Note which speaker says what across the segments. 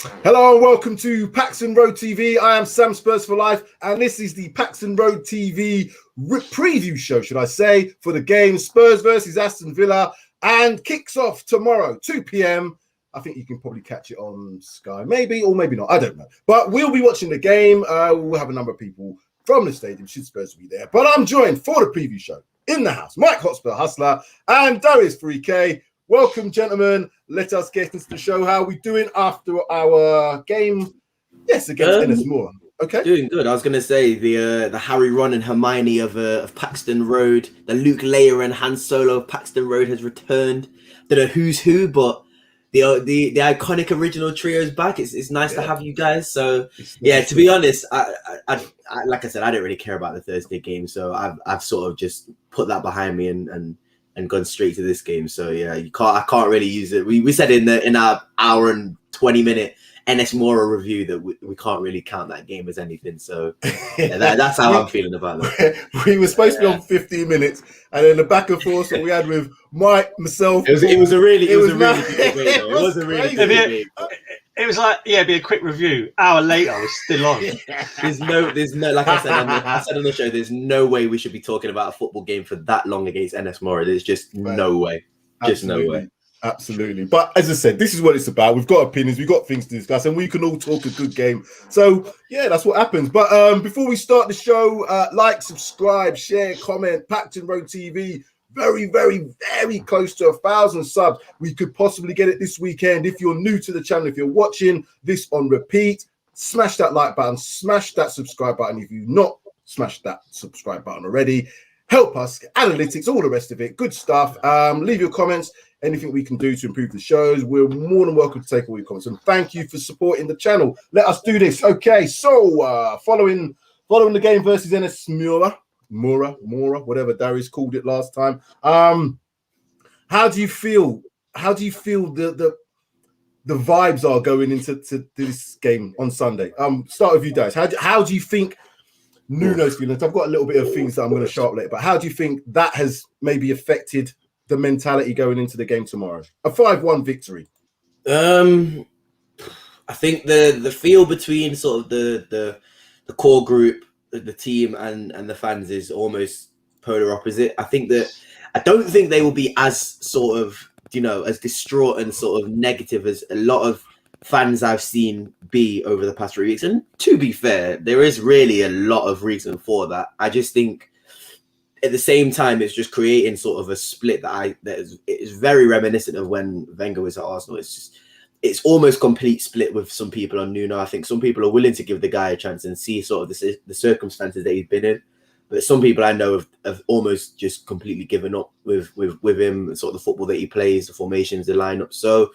Speaker 1: Hello and welcome to PAXTON Road TV. I am Sam Spurs for Life, and this is the PAXTON Road TV preview show, should I say, for the game Spurs versus Aston Villa, and kicks off tomorrow, 2 p.m. I think you can probably catch it on Sky, maybe, or maybe not. I don't know. But we'll be watching the game. We'll have a number of people from the stadium, should Spurs be there. But I'm joined for the preview show in the house, Mike Hotspur Hustler and Darius 3K. Welcome, gentlemen. Let us get into the show. How are we doing after our game? Yes, against Ennis Moore. Okay,
Speaker 2: doing good. I was going to say the Harry, Ron, and Hermione of PAXTON Road, the Luke Leia and Han Solo of PAXTON Road has returned. Don't know who's who, but the iconic original trio is back. It's nice to have you guys. So yeah, to be honest, I like I said, I don't really care about the Thursday game, so I've sort of just put that behind me and gone straight to this game. So yeah, I can't really use it. We said in our hour and 20-minute Ennis Moore review that we can't really count that game as anything. So yeah, that's how I'm feeling about it.
Speaker 1: We were supposed to be on 15 minutes, and then the back and forth that we had with Mike, myself.
Speaker 2: It was a really good debate. It was a really good debate.
Speaker 3: It was like, yeah, it'd be a quick review. Hour later, I was still on.
Speaker 2: There's no, like I said on the show, there's no way we should be talking about a football game for that long against Ennis Moore. There's just no way. Just no way.
Speaker 1: Absolutely. But as I said, this is what it's about. We've got opinions, we've got things to discuss, and we can all talk a good game. So yeah, that's what happens. But before we start the show, like, subscribe, share, comment. PAXTON Road TV. Very, very, very close to 1,000 subs. We could possibly get it this weekend. If you're new to the channel, if you're watching this on repeat, smash that like button, smash that subscribe button. If you've not smashed that subscribe button already, help us, analytics, all the rest of it. Good stuff. Leave your comments. Anything we can do to improve the shows, we're more than welcome to take all your comments. And thank you for supporting the channel. Let us do this. Okay, so following the game versus Ennis Moore, whatever Darius called it last time. How do you feel? How do you feel the vibes are going into this game on Sunday? Start with you, Darius. How do you think Nuno's feeling? I've got a little bit of things that I'm going to show up later, but how do you think that has maybe affected the mentality going into the game tomorrow? A 5-1 victory.
Speaker 2: I think the feel between sort of the core group, the team and the fans is almost polar opposite. I don't think they will be as sort of, as distraught and sort of negative as a lot of fans I've seen be over the past 3 weeks. And to be fair, there is really a lot of reason for that. I just think at the same time, it's just creating sort of a split that is very reminiscent of when Wenger was at Arsenal. It's almost complete split with some people on Nuno. I think some people are willing to give the guy a chance and see sort of the circumstances that he's been in. But some people I know have almost just completely given up with him, sort of the football that he plays, the formations, the lineup. So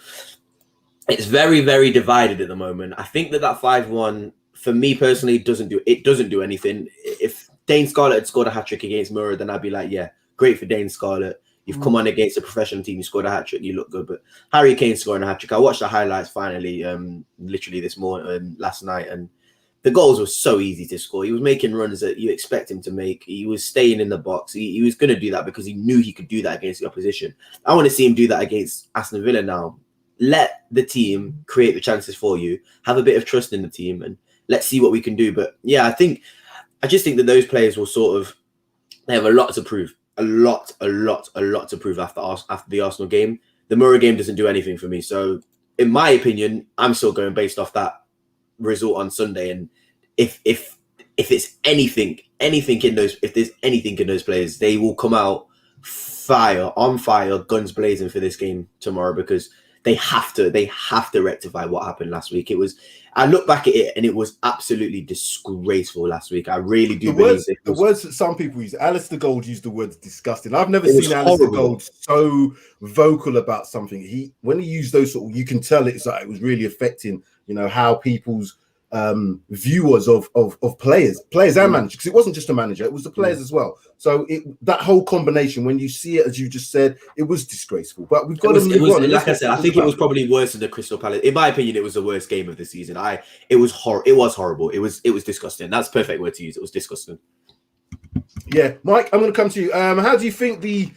Speaker 2: it's very, very divided at the moment. I think that 5-1, for me personally, doesn't do anything. If Dane Scarlett had scored a hat-trick against Murray, then I'd be like, yeah, great for Dane Scarlett. You've come on against a professional team, you scored a hat-trick, you look good. But Harry Kane scoring a hat-trick, I watched the highlights finally, literally this morning, last night, and the goals were so easy to score. He was making runs that you expect him to make. He was staying in the box. He was going to do that because he knew he could do that against the opposition. I want to see him do that against Aston Villa now. Let the team create the chances for you. Have a bit of trust in the team, and let's see what we can do. But yeah, I just think that those players will they have a lot to prove. A lot to prove after the Arsenal game. The Murray game doesn't do anything for me. So, in my opinion, I'm still going based off that result on Sunday. And if it's anything in those, if there's anything in those players, they will come out on fire, guns blazing for this game tomorrow, because they have to rectify what happened last week. I look back at it and it was absolutely disgraceful last week. I really do believe
Speaker 1: the words that some people use. Alistair Gold used the words disgusting. I've never seen Alistair Gold so vocal about something. When he used those sort of, you can tell it was really affecting, how people's view was of players and managers, because it wasn't just a manager, it was the players as well. So that whole combination, when you see it, as you just said, it was disgraceful. But we've got to move on.
Speaker 2: Like I said, I think it was probably worse than the Crystal Palace. In my opinion, it was the worst game of the season. It was horrible. It was disgusting. That's the perfect word to use. It was disgusting.
Speaker 1: Yeah, Mike, I'm going to come to you. How do you think the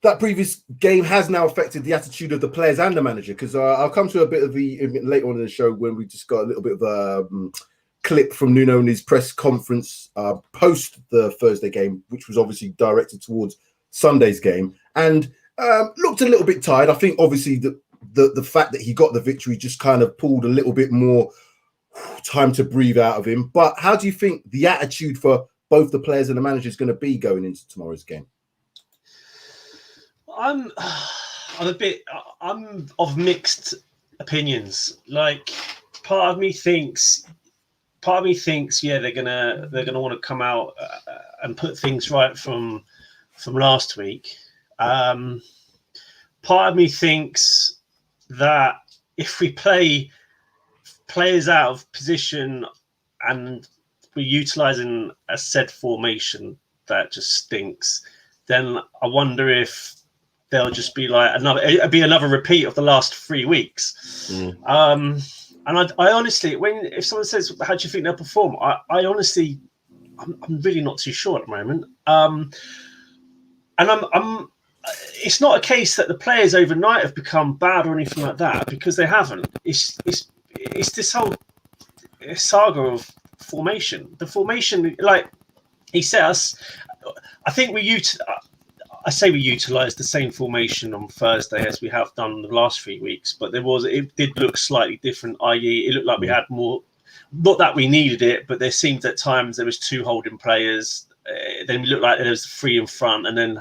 Speaker 1: that previous game has now affected the attitude of the players and the manager, because I'll come to a bit of the later on in the show when we just got a little bit of a clip from Nuno in his press conference post the Thursday game, which was obviously directed towards Sunday's game, and looked a little bit tired. I think obviously the fact that he got the victory just kind of pulled a little bit more time to breathe out of him. But how do you think the attitude for both the players and the manager is going to be going into tomorrow's game?
Speaker 3: I'm of mixed opinions. Like, part of me thinks, yeah, they're gonna want to come out and put things right from last week. Part of me thinks that if we play players out of position and we're utilising a said formation that just stinks, then I wonder if they'll just be like another repeat of the last 3 weeks. And I honestly, if someone says, "How do you think they'll perform?" I honestly, I'm really not too sure at the moment. And I'm. It's not a case that the players overnight have become bad or anything like that, because they haven't. It's this whole saga of formation. The formation, like he says, I think we utilised the same formation on Thursday as we have done the last 3 weeks, but it did look slightly different, i.e. it looked like we had more, not that we needed it, but there seemed at times there was 2 holding players. Then it looked like there was 3 in front, and then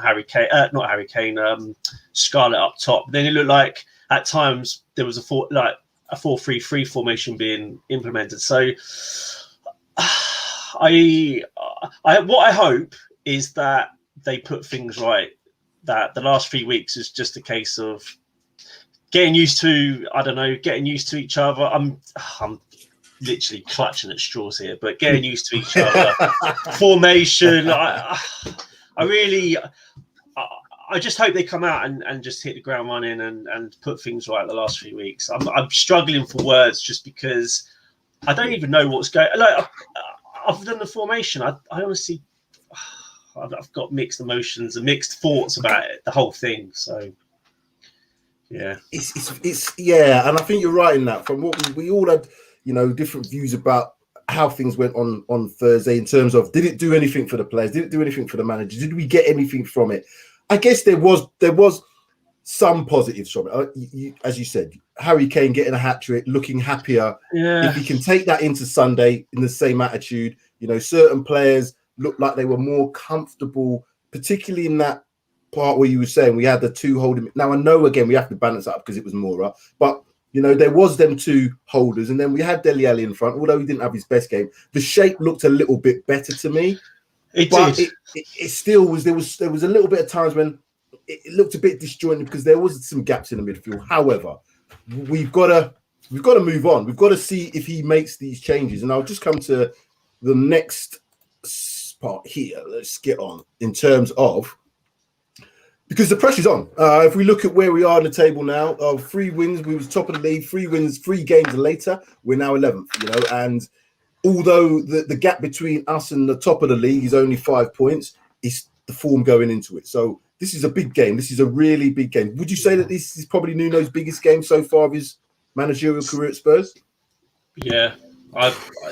Speaker 3: Scarlett up top. Then it looked like at times there was a 4-3-3 formation being implemented. So what I hope is that they put things right, that the last 3 weeks is just a case of getting used to each other. I'm literally clutching at straws here, but getting used to each other, formation. I just hope they come out and just hit the ground running and put things right the last 3 weeks. I'm struggling for words just because I don't even know what's going. Like, other than the formation, I honestly, I've got mixed emotions and mixed thoughts about it, the whole thing. So, yeah,
Speaker 1: it's yeah, and I think you're right in that. From what we all had, different views about how things went on Thursday in terms of, did it do anything for the players? Did it do anything for the manager? Did we get anything from it? I guess there was some positives from it. As you said, Harry Kane getting a hat-trick, looking happier.
Speaker 3: Yeah.
Speaker 1: If he can take that into Sunday in the same attitude, certain players looked like they were more comfortable, particularly in that part where you were saying we had the 2 holding. Now, I know, again, we have to balance that up because it was Mora, but there was them 2 holders, and then we had Dele Alli in front. Although he didn't have his best game, the shape looked a little bit better to me. It still was. There was a little bit of times when it looked a bit disjointed because there was some gaps in the midfield. However, we've got to move on. We've got to see if he makes these changes. And I'll just come to the next part here. Let's get on in terms of, because the pressure's on. If we look at where we are on the table now, 3 wins, we was top of the league. 3 wins, 3 games later, we're now 11th. And although the gap between us and the top of the league is only 5 points, it's the form going into it. So this is a big game. This is a really big game. Would you say that this is probably Nuno's biggest game so far of his managerial career at Spurs?
Speaker 3: Yeah. Do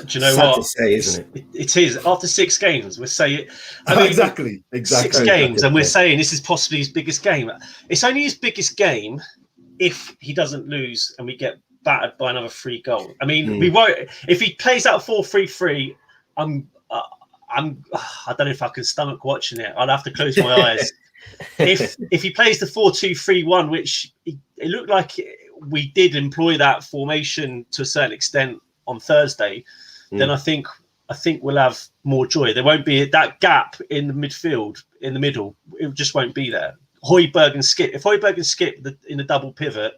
Speaker 3: you know
Speaker 2: Sad
Speaker 3: what?
Speaker 2: to say, isn't it?
Speaker 3: It is. After 6 games, we're saying
Speaker 1: exactly
Speaker 3: 6 games, and we're saying this is possibly his biggest game. It's only his biggest game if he doesn't lose and we get battered by another 3 goals. I mean, we won't. If he plays out 4-3-3, I don't know if I can stomach watching it. I'll have to close my eyes. If he plays the 4-2-3-1, which it looked like we did employ that formation to a certain extent on Thursday, then I think we'll have more joy. There won't be that gap in the midfield, in the middle. It just won't be there. Højbjerg and Skip. If Højbjerg and Skip in the double pivot,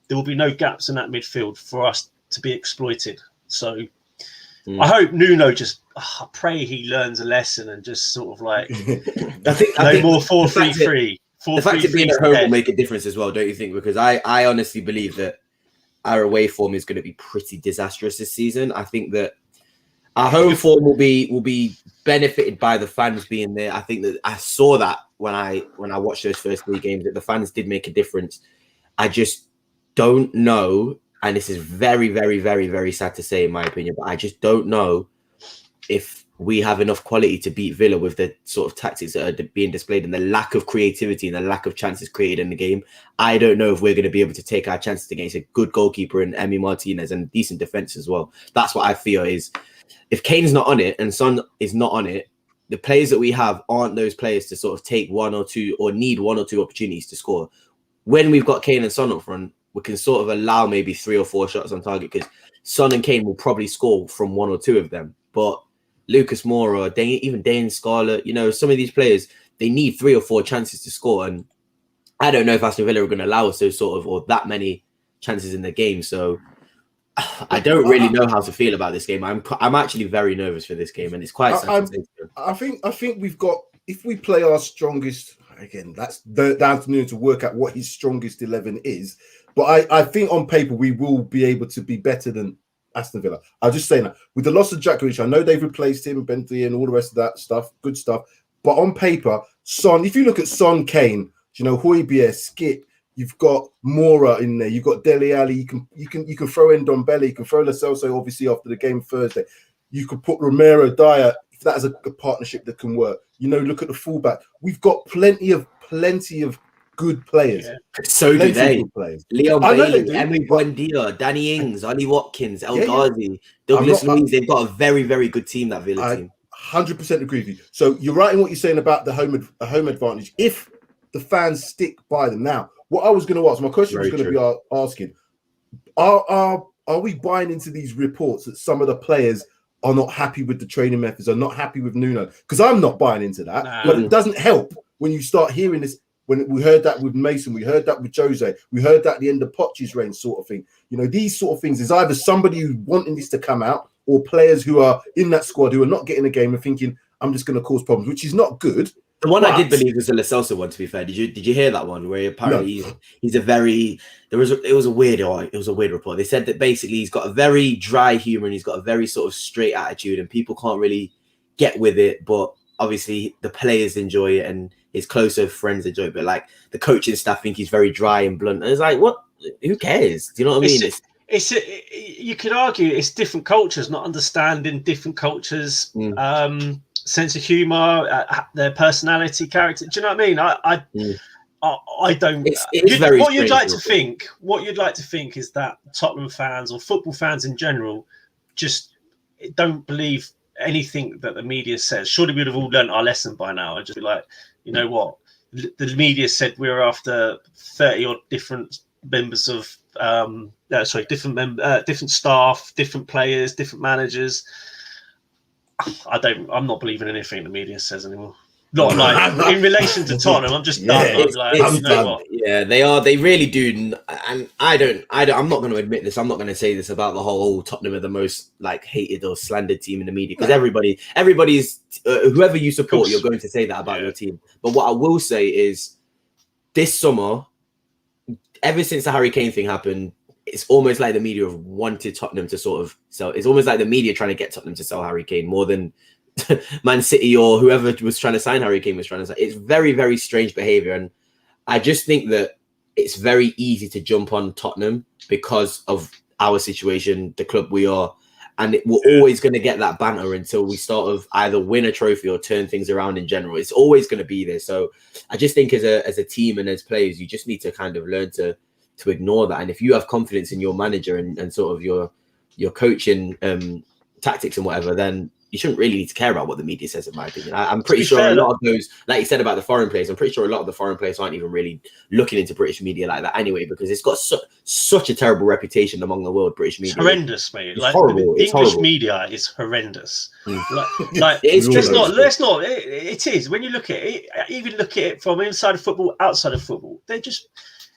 Speaker 3: there will be no gaps in that midfield for us to be exploited. So I hope Nuno I pray he learns a lesson and just sort of like
Speaker 2: I think
Speaker 3: more 4-3-3.
Speaker 2: The fact of being at home will make a difference as well, don't you think? Because I honestly believe that our away form is going to be pretty disastrous this season. I think that Our home form will be benefited by the fans being there. I think that I saw that when I watched those first 3 games, that the fans did make a difference. I just don't know, and this is very, very, very, very sad to say in my opinion, but I just don't know if we have enough quality to beat Villa with the sort of tactics that are being displayed and the lack of creativity and the lack of chances created in the game. I don't know if we're going to be able to take our chances against a good goalkeeper in Emi Martinez and decent defense as well. That's what I feel is, if Kane's not on it and Son is not on it, the players that we have aren't those players to sort of take 1 or 2 or need 1 or 2 opportunities to score. When we've got Kane and Son up front, we can sort of allow maybe 3 or 4 shots on target because Son and Kane will probably score from 1 or 2 of them. But Lucas Moura, even Dane Scarlett, some of these players, they need 3 or 4 chances to score. And I don't know if Aston Villa are going to allow us those sort of, or that many chances in the game. So I don't really know how to feel about this game. I'm actually very nervous for this game, and it's quite sad to say.
Speaker 1: I think we've got, if we play our strongest, again, that's down to Nuno to work out what his strongest 11 is. But I think on paper we will be able to be better than Aston Villa. I'm just saying that with the loss of Jack Grealish, I know they've replaced him, Bentley, and all the rest of that stuff, good stuff. But on paper, Son, if you look at Son, Kane, Højbjerg, Skip, you've got Moura in there, you've got Dele Alli, you can throw in Ndombele, you can throw Lo Celso obviously after the game Thursday. You could put Romero, Dyer, if that is a partnership that can work. Look at the fullback. We've got plenty of good players.
Speaker 2: Yeah. So do they. Leon Bailey, Emre Buendia, Danny Ings, Ollie Watkins, El Ghazi, Douglas Luiz. They've got a very, very good team, that Villa team.
Speaker 1: 100% agree with you. So you're right in what you're saying about the home advantage if the fans stick by them. Now, what I was going to ask, my question was going to be asking, are we buying into these reports that some of the players are not happy with the training methods, are not happy with Nuno? Because I'm not buying into that. But it doesn't help when you start hearing this. When we heard that with Mason, we heard that with Jose, we heard that at the end of Poch's reign sort of thing. These sort of things is either somebody who's wanting this to come out or players who are in that squad who are not getting a game and thinking, I'm just going to cause problems, which is not good.
Speaker 2: The one I did believe was the Lo Celso one, to be fair. Did you hear that one where apparently he's a very, it was a weird report. They said that basically he's got a very dry humor and he's got a very sort of straight attitude and people can't really get with it, but obviously the players enjoy it and his closer friends enjoy it, but like the coaching staff think he's very dry and blunt. And it's like, what? Who cares? Do you know what I mean?
Speaker 3: You could argue it's different cultures, not understanding different cultures' sense of humor, their personality, character. Do you know what I mean? I don't. What you'd like to think is that Tottenham fans or football fans in general just don't believe anything that the media says. Surely we'd have all learned our lesson by now and just be like, you know what? The media said we were after 30 odd different members of different staff, different players, different managers. I'm not believing anything the media says anymore. Not like in relation to Tottenham. I'm just done. I'm done. What?
Speaker 2: Yeah, they are. They really do. And I'm not going to admit this. I'm not going to say this about the whole Tottenham are the most like hated or slandered team in the media because everybody's whoever you support, you're going to say that about your team. But what I will say is, this summer, ever since the Harry Kane thing happened, it's almost like the media have wanted Tottenham to sort of sell. It's almost like the media trying to get Tottenham to sell Harry Kane more than Man City or whoever was trying to sign Harry Kane was trying to sign. It's very, very strange behavior. And I just think that it's very easy to jump on Tottenham because of our situation, the club we are. And we're always going to get that banter until we sort of either win a trophy or turn things around in general. It's always going to be there. So I just think as a team and as players, you just need to kind of learn to ignore that. And if you have confidence in your manager and sort of your coaching tactics and whatever, then you shouldn't really need to care about what the media says, in my opinion. I'm pretty sure a lot of those, like you said about the foreign players, I'm pretty sure a lot of the foreign players aren't even really looking into British media like that anyway, because it's got such a terrible reputation among the world, British media.
Speaker 3: It's horrendous, mate.
Speaker 2: It's horrible.
Speaker 3: English media is horrendous. It is. When you look at it, even look at it from inside of football, outside of football, they're just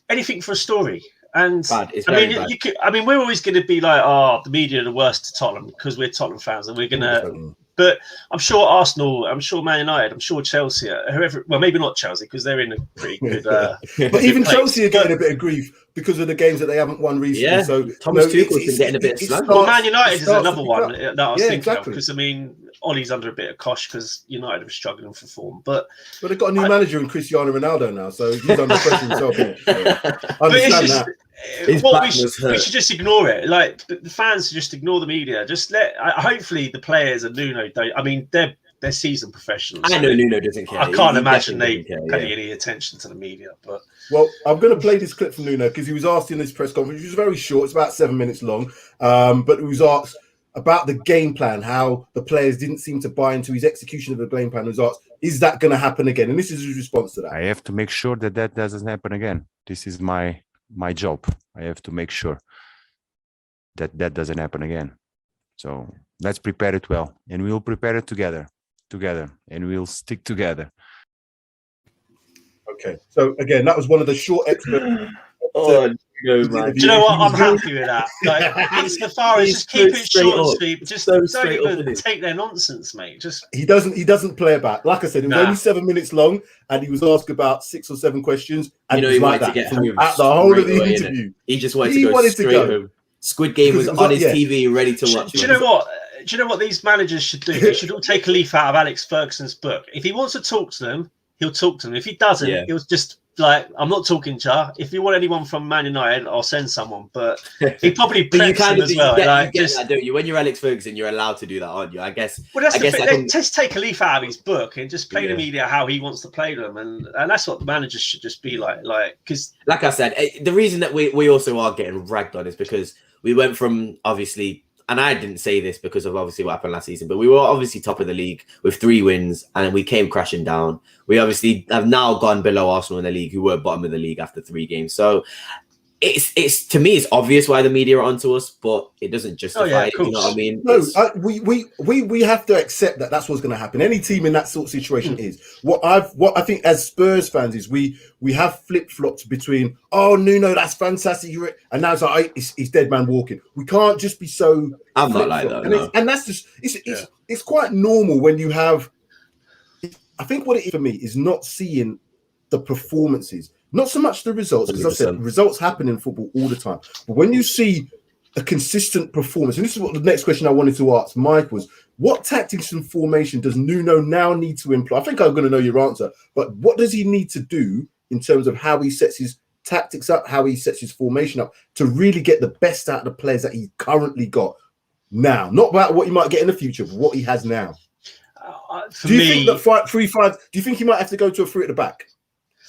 Speaker 3: anything for a story. And
Speaker 2: bad.
Speaker 3: We're always going to be like, the media are the worst to Tottenham because we're Tottenham fans, and we're going to. But I'm sure Arsenal, I'm sure Man United, I'm sure Chelsea, whoever. Well, maybe not Chelsea because they're in a pretty good.
Speaker 1: But even Chelsea are getting a bit of grief because of the games that they haven't won recently.
Speaker 2: Yeah,
Speaker 1: So
Speaker 2: Thomas Tuchel's been getting a bit of slack.
Speaker 3: Well, Man United is another one that I was thinking
Speaker 1: exactly.
Speaker 3: of because I mean, Ollie's under a bit of cosh because United are struggling for form. But
Speaker 1: they've got a new manager in Cristiano Ronaldo now, so he's under pressure himself. I understand that.
Speaker 3: We should just ignore it. Like the fans just ignore the media. Just hopefully the players and Nuno don't. I mean, they're seasoned professionals.
Speaker 2: I know Nuno doesn't care.
Speaker 3: I can't imagine they pay any attention to the media. But
Speaker 1: well, I'm going to play this clip from Nuno because he was asked in this press conference, which was very short. It's about 7 minutes long, but he was asked about the game plan, how the players didn't seem to buy into his execution of the game plan. He was asked, "Is that going to happen again?" And this is his response to that.
Speaker 4: I have to make sure that doesn't happen again. This is my job. I have to make sure that doesn't happen again. So let's prepare it well, and we'll prepare it together, and we'll stick together.
Speaker 1: Okay. So again, that was one of the short experts.
Speaker 2: Oh no, man!
Speaker 3: Do you know what? I'm happy with that. Like, it's the far as just keep it short and sweet. Just don't even take their nonsense, mate. Just
Speaker 1: he doesn't play it back. Like I said, it was only 7 minutes long, and he was asked about 6 or 7 questions, and
Speaker 2: he wanted to get home
Speaker 1: at the whole of the interview.
Speaker 2: He just wanted to go straight home. Squid Game was on his TV, ready to watch.
Speaker 3: Do you know what? Do you know what these managers should do? They should all take a leaf out of Alex Ferguson's book. If he wants to talk to them, he'll talk to them. If he doesn't, he'll just like, I'm not talking to you. If you want anyone from Man United, I'll send someone. But he probably preps them as well.
Speaker 2: You get that, don't you? When you're Alex Ferguson, you're allowed to do that, aren't you? I guess.
Speaker 3: Well, that's the thing. Just take a leaf out of his book and just play the media how he wants to play them, and that's what the managers should just be like. Because,
Speaker 2: like I said, the reason that we also are getting ragged on is because we went from obviously. And I didn't say this because of obviously what happened last season, but we were obviously top of the league with 3 wins and we came crashing down. We obviously have now gone below Arsenal in the league, who were bottom of the league after 3 games. So it's to me, it's obvious why the media are onto us, but it doesn't justify it. You know what I mean?
Speaker 1: No, we have to accept that that's what's going to happen. Any team in that sort of situation is what I think as Spurs fans is we have flip flopped between Nuno, that's fantastic, and now it's like he's dead man walking. We can't just be so.
Speaker 2: I'm not like that,
Speaker 1: and that's just it's quite normal when you have. I think what it is for me is not seeing the performances. Not so much the results, because I said results happen in football all the time. But when you see a consistent performance, and this is what the next question I wanted to ask Mike was, what tactics and formation does Nuno now need to employ? I think I'm going to know your answer, but what does he need to do in terms of how he sets his tactics up, how he sets his formation up to really get the best out of the players that he's currently got now? Not about what he might get in the future, but what he has now. Do you think that 3-5? Do you think he might have to go to a 3 at the back?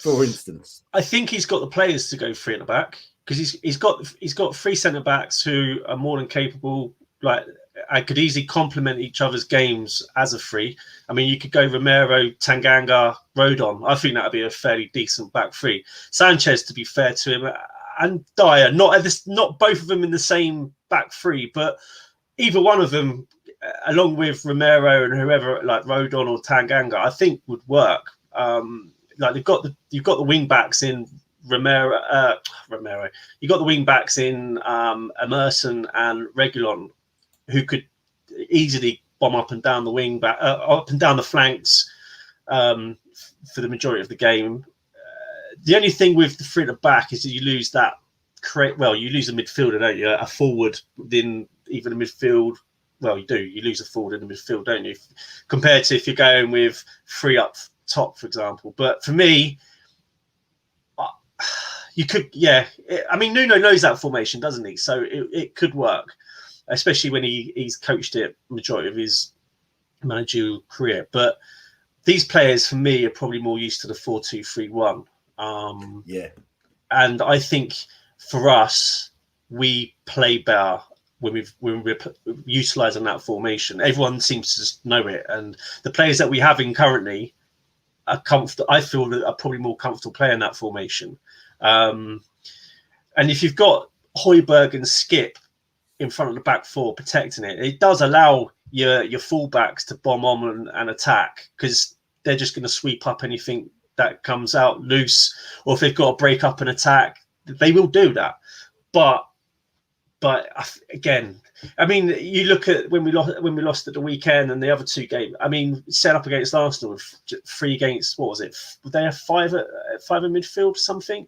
Speaker 1: For instance,
Speaker 3: I think he's got the players to go 3 at the back because he's got 3 centre backs who are more than capable. Like, I could easily complement each other's games as a 3. I mean, you could go Romero, Tanganga, Rodon. I think that would be a fairly decent back 3. Sanchez, to be fair to him, and Dyer, not both of them in the same back 3, but either one of them, along with Romero and whoever, like Rodon or Tanganga, I think would work. Like you've got the wing backs in Romero. You've got the wing backs in Emerson and Reguilon, who could easily bomb up and down the wing back, up and down the flanks for the majority of the game. The only thing with the 3 at the back is that you lose that. You lose a midfielder, don't you? A forward within even a midfield. Well, you do. You lose a forward in the midfield, don't you? Compared to if you're going with 3 up top, for example. But for me, you could, I mean, Nuno knows that formation, doesn't he? So it could work, especially when he's coached it majority of his managerial career. But these players, for me, are probably more used to the 4-2-3-1. And I think for us, we play better when we're utilising that formation. Everyone seems to just know it, and the players that we have in currently are comfortable. I feel that are probably more comfortable playing that formation. And if you've got Højbjerg and Skip in front of the back 4 protecting it, it does allow your fullbacks to bomb on and attack, because they're just going to sweep up anything that comes out loose, or if they've got to break up an attack, they will do that. But But again, I mean, you look at when we lost at the weekend and the other two games. I mean, set up against Arsenal with 3 against, what was it? Would they have 5 at midfield, something?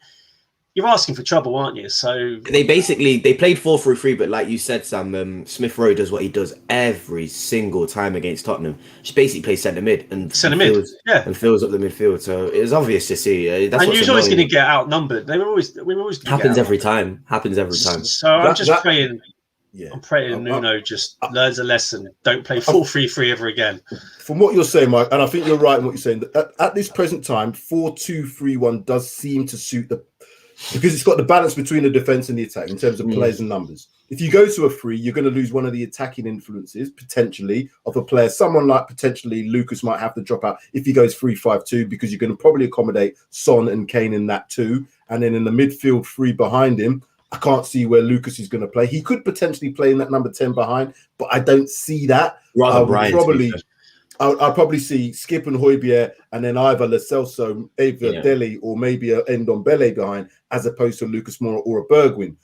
Speaker 3: You're asking for trouble, aren't you? So
Speaker 2: they played 4-3-3, but like you said, Sam, Smith Rowe does what he does every single time against Tottenham. Just basically plays centre mid and fills up the midfield. So it was obvious to see. That's
Speaker 3: and you're always going to get outnumbered. We were always
Speaker 2: happens every time. Happens every time.
Speaker 3: So I'm just praying. Yeah, I'm praying Nuno just learns a lesson. Don't play 4-3-3 ever again.
Speaker 1: From what you're saying, Mike, and I think you're right in what you're saying. At this present time, 4-2-3-1 does seem to suit because it's got the balance between the defense and the attack in terms of players and numbers. If you go to a 3, you're going to lose one of the attacking influences potentially of a player. Someone like potentially Lucas might have to drop out if he goes 3-5-2, because you're going to probably accommodate Son and Kane in that too. And then in the midfield 3 behind him, I can't see where Lucas is going to play. He could potentially play in that number 10 behind, but I don't see that. I'll probably see Skip and Højbjerg, and then either Lo Celso, either Dele, or maybe an Ndombele behind, as opposed to Lucas Moura or a Bergwijn.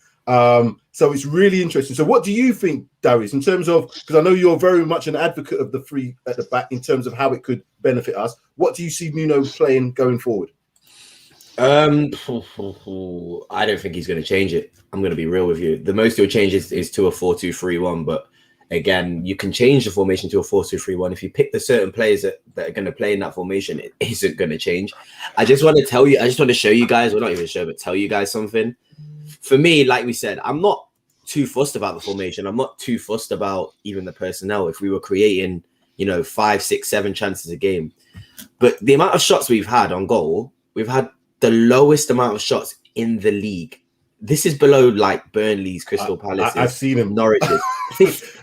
Speaker 1: So it's really interesting. So what do you think, Darius, in terms of, because I know you're very much an advocate of the 3 at the back in terms of how it could benefit us. What do you see Nuno playing going forward?
Speaker 2: I don't think he's going to change it. I'm going to be real with you. The most he'll change is to a 4-2-3-1, but again, you can change the formation to a 4-2-3-1 if you pick the certain players that are going to play in that formation. It isn't going to change. I just want to show you guys, well, not even show, but tell you guys something. For me, like we said, I'm not too fussed about the formation. I'm not too fussed about even the personnel. If we were creating, 5, 6, 7 chances a game, but the amount of shots we've had on goal, we've had the lowest amount of shots in the league. This is below like Burnley's, Crystal Palace.
Speaker 1: I've seen him.
Speaker 2: Norwich's.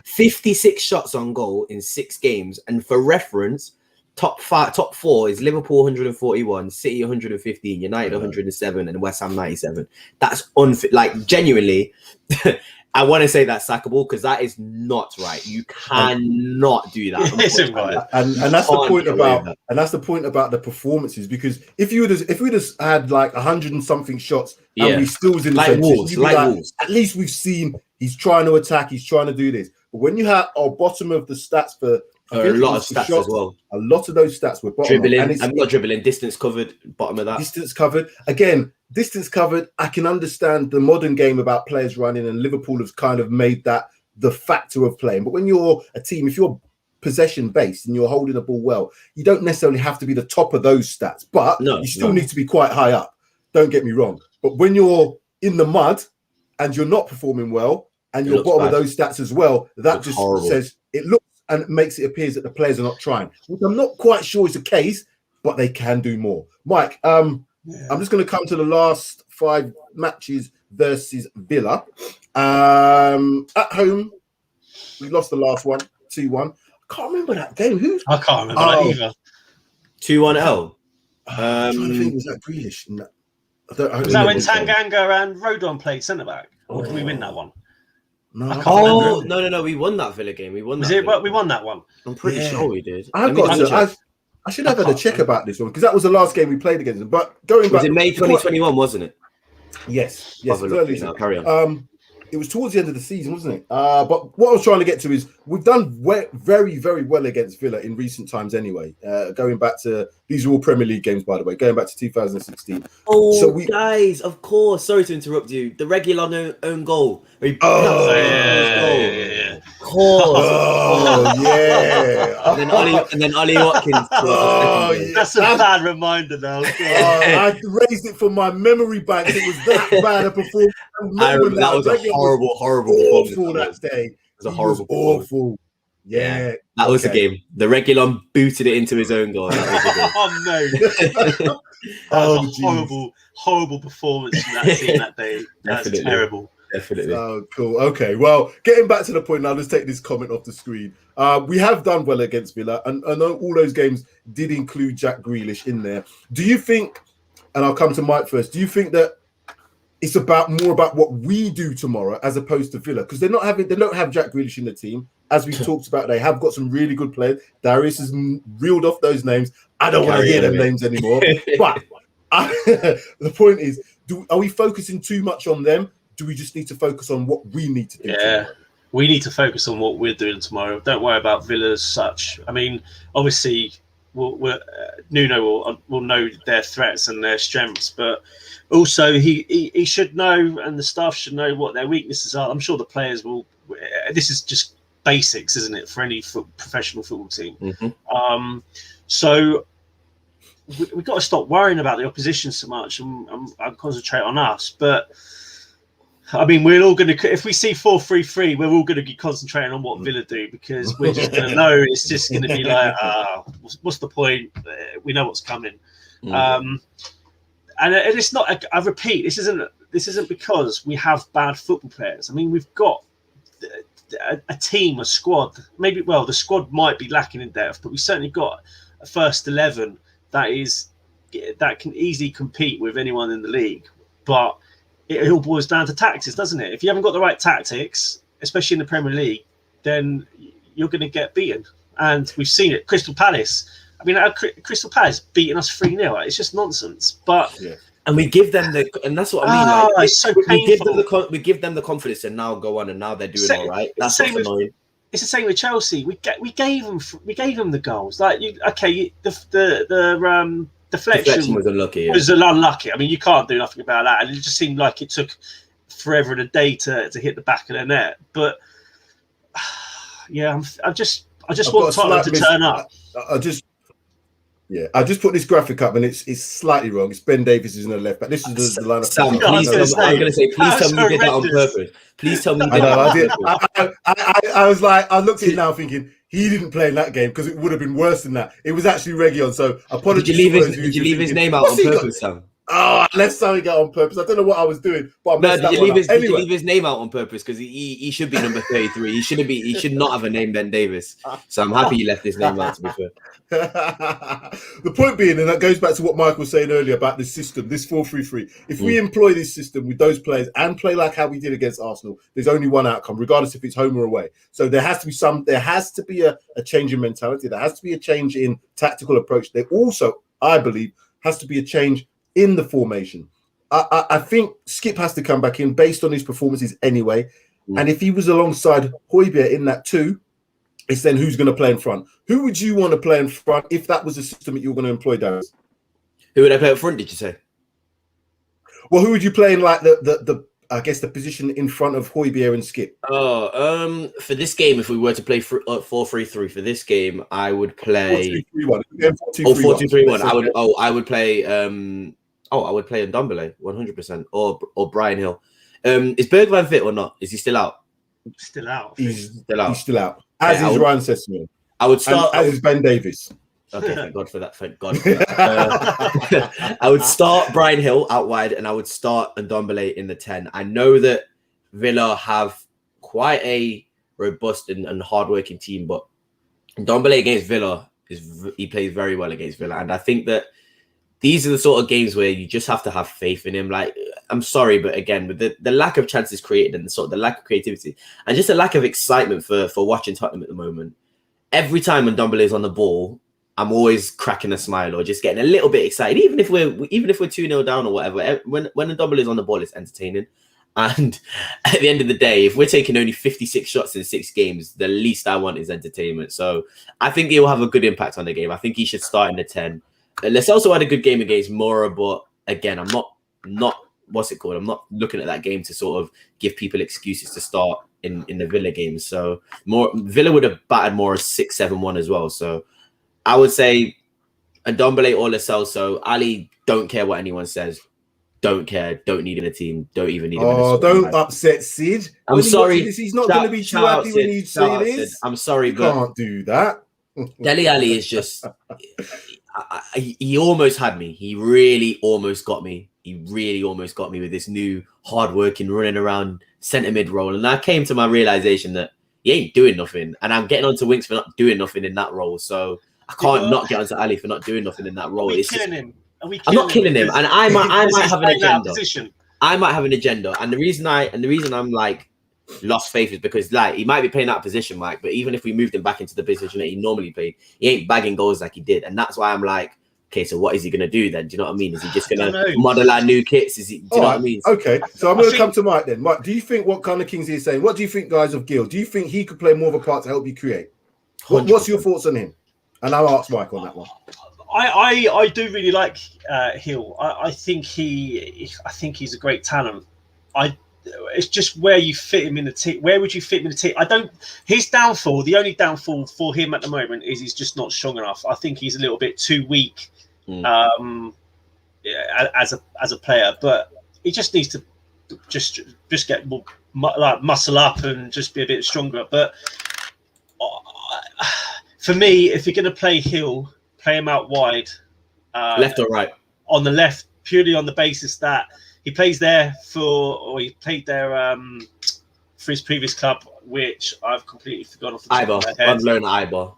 Speaker 2: 56 shots on goal in 6 games. And for reference, top 4 is Liverpool 141, City 115, United 107, and West Ham 97. That's unfit. Like, genuinely, I want to say that's sackable, because that is not right. You cannot do that.
Speaker 1: And that's the point about the performances, because if we just had like 100 and something shots and we still was in the Wolves, at least we've seen he's trying to attack, he's trying to do this. But when you have our bottom of the stats for
Speaker 2: a lot of stats shots, as well.
Speaker 1: A lot of those stats were bottom.
Speaker 2: I'm not dribbling, distance covered, bottom of that.
Speaker 1: Distance covered. Again, distance covered. I can understand the modern game about players running, and Liverpool has kind of made that the factor of playing. But when you're a team, if you're possession based and you're holding the ball well, you don't necessarily have to be the top of those stats, but you still need to be quite high up. Don't get me wrong. But when you're in the mud and you're not performing well and you're bottom of those stats as well, that just says it looks and it makes it appears that the players are not trying, which I'm not quite sure is the case, but they can do more. Mike, I'm just going to come to the last 5 matches versus Villa. At home, we lost the last one, 2-1. I can't remember that game.
Speaker 3: I can't remember that either.
Speaker 2: 2-1 L.
Speaker 1: I'm trying to think, was that Grealish? No.
Speaker 3: Was that when Tanganga and Rodon played centre back? Or did we win that one?
Speaker 1: No.
Speaker 2: No. We won that Villa game. We won that one. I'm pretty sure we did.
Speaker 1: I should have had a check about this one, because that was the last game we played against them. But going back,
Speaker 2: was it May 2021, wasn't it?
Speaker 1: Yes. Carry on. It was towards the end of the season, wasn't it? But what I was trying to get to is we've done very, very well against Villa in recent times anyway. Going back to, these are all Premier League games, by the way, going back to 2016.
Speaker 2: Guys, of course. Sorry to interrupt you. The regular own goal.
Speaker 3: Yeah.
Speaker 2: Of course. And then Ollie Watkins.
Speaker 3: That's a bad reminder now.
Speaker 1: I raised it from my memory bank. It was that bad a performance.
Speaker 2: I remember that was a horrible
Speaker 1: performance that day.
Speaker 2: It was a horrible
Speaker 1: awful. Yeah.
Speaker 2: That was the game. The Reguilon booted it into his own goal.
Speaker 3: Oh no. Horrible performance from that team that day. That's terrible.
Speaker 2: Definitely.
Speaker 1: Oh, cool. Okay. Well, getting back to the point now, let's take this comment off the screen. We have done well against Villa, and I know all those games did include Jack Grealish in there. Do you think, and I'll come to Mike first, do you think that it's more about what we do tomorrow as opposed to Villa? Because they don't have Jack Grealish in the team. As we've talked about, they have got some really good players. Darius has reeled off those names. I don't want to hear them names anymore. But the point is, are we focusing too much on them? do we just need to focus on what we need to do?
Speaker 3: Yeah.
Speaker 1: Tomorrow?
Speaker 3: We need to focus on what we're doing tomorrow. Don't worry about Villa as such. I mean, obviously, Nuno will know their threats and their strengths, but also he should know, and the staff should know what their weaknesses are. I'm sure the players will. This is just basics, isn't it, for any professional football team?
Speaker 2: Mm-hmm.
Speaker 3: So we've got to stop worrying about the opposition so much and concentrate on us. But I mean, we're all going to, if we see 4-3-3, we're all going to be concentrating on what Villa do, because we're just going to know it's just going to be like, what's the point? We know what's coming. And it's not, I repeat, this isn't because we have bad football players. I mean, we've got a team, a squad. Maybe, well, the squad might be lacking in depth, but we certainly got a first 11 that can easily compete with anyone in the league. But it all boils down to tactics, doesn't it? If you haven't got the right tactics, especially in the Premier League, then you're going to get beaten. And we've seen it. Crystal Palace. I mean, Crystal Palace beating us 3-0. It's just nonsense. But
Speaker 2: and we give them and that's what I mean.
Speaker 3: It's so painful.
Speaker 2: We give them the confidence and now go on, and now they're doing all right. That's what's annoying.
Speaker 3: It's the same with Chelsea. We gave them the goals. Like the deflection
Speaker 2: was unlucky. Yeah.
Speaker 3: Was unlucky. I mean, you can't do nothing about that. And it just seemed like it took forever and a day to hit the back of the net. But yeah, I just want Tottenham to turn up.
Speaker 1: I just put this graphic up, and it's slightly wrong. It's Ben Davies is in the left back. This is the lineup.
Speaker 2: Sam, I'm going to say, please tell me you did that on purpose. Please tell me you did that on purpose.
Speaker 1: I was like, I looked at it now thinking, he didn't play in that game because it would have been worse than that. It was actually Reguilon. So apologies.
Speaker 2: Did you leave his name out on purpose, Sam?
Speaker 1: Oh, I left something out on purpose. I don't know what I was doing, but
Speaker 2: did you leave his name out on purpose? Because he should be number 33. He should not have a name Ben Davis. So I'm happy you left his name out, to be fair.
Speaker 1: The point being, and that goes back to what Michael was saying earlier about this system, this 4-3-3. If we employ this system with those players and play like how we did against Arsenal, there's only one outcome, regardless if it's home or away. So there has to be a change in mentality. There has to be a change in tactical approach. There also, I believe, has to be a change in the formation. I think Skip has to come back in based on his performances anyway. And if he was alongside Højbjerg in that too, it's then who's going to play in front. Who would you want to play in front if that was a system that you were going to employ, Darius?
Speaker 2: Who would I play up front, did you say?
Speaker 1: Well, who would you play in like the I guess the position in front of Højbjerg and Skip?
Speaker 2: For this game, if we were to play 4-3-3 for this game, I would play
Speaker 1: 4-2-3-1.
Speaker 2: 4-2-3-1. I would play I would play Ndombele 100%, or Brian Hill. Is Bergwijn fit or not? Is he still out?
Speaker 3: Still out.
Speaker 1: He's still out. As is Ryan Sessegnon.
Speaker 2: I would start.
Speaker 1: As is Ben Davies.
Speaker 2: Okay, thank God for that. Thank God for that. I would start Brian Hill out wide, and I would start Ndombele in the 10. I know that Villa have quite a robust and hardworking team, but Ndombele against Villa he plays very well against Villa, and I think that these are the sort of games where you just have to have faith in him. Like, I'm sorry, but again, with the lack of chances created and the lack of creativity and just a lack of excitement for watching Tottenham at the moment, every time when Ndombele is on the ball, I'm always cracking a smile or just getting a little bit excited. Even if we're 2-0 down or whatever, when Ndombele is on the ball, it's entertaining. And at the end of the day, if we're taking only 56 shots in 6 games, the least I want is entertainment. So I think he will have a good impact on the game. I think he should start in the 10. Let's also had a good game against Mora, but again, I'm not what's it called? I'm not looking at that game to sort of give people excuses to start in the Villa games. So Villa would have battered Mora 6-7-1 as well. So I would say Ndombele or Lo Celso. Ali, don't care what anyone says. Don't care. Don't need him in a team. Don't even need him in a squad.
Speaker 1: Don't upset Sid.
Speaker 2: I'm sorry.
Speaker 1: He's not going to be too happy when you say this.
Speaker 2: I'm sorry,
Speaker 1: but can't do that.
Speaker 2: Dele Alli is just... he almost had me. He really almost got me. He really almost got me with this new hard-working, running around centre mid role. And I came to my realization that he ain't doing nothing. And I'm getting onto Winks for not doing nothing in that role. So I can't not get onto Ali for not doing nothing in that role. I'm not killing him. And I might have an agenda. I might have an agenda. And the reason I'm like lost faith is because like he might be playing that position, Mike, but even if we moved him back into the position that he normally played, he ain't bagging goals like he did. And that's why I'm like, okay, so what is he going to do then? Do you know what I mean? Is he just going to model our new kits? Is he? Do you know what I mean?
Speaker 1: Okay, so I'm going to come to Mike then. Mike, do you think what kind of Kingsley is saying? What do you think, guys, of Gil? Do you think he could play more of a part to help you create? What's your thoughts on him? And I'll ask Mike on that one.
Speaker 3: I do really like Hill. I think he's a great talent. It's just where you fit him in the team. Where would you fit him in the team? His downfall, the only downfall for him at the moment is he's just not strong enough. I think he's a little bit too weak as a player, but he just needs to just get more muscle up and just be a bit stronger. But for me, if you're going to play Hill, play him out wide,
Speaker 2: left or right.
Speaker 3: On the left, purely on the basis that he plays there he played there for his previous club, which I've completely forgotten off the top of my head.
Speaker 2: On loan at Eibar.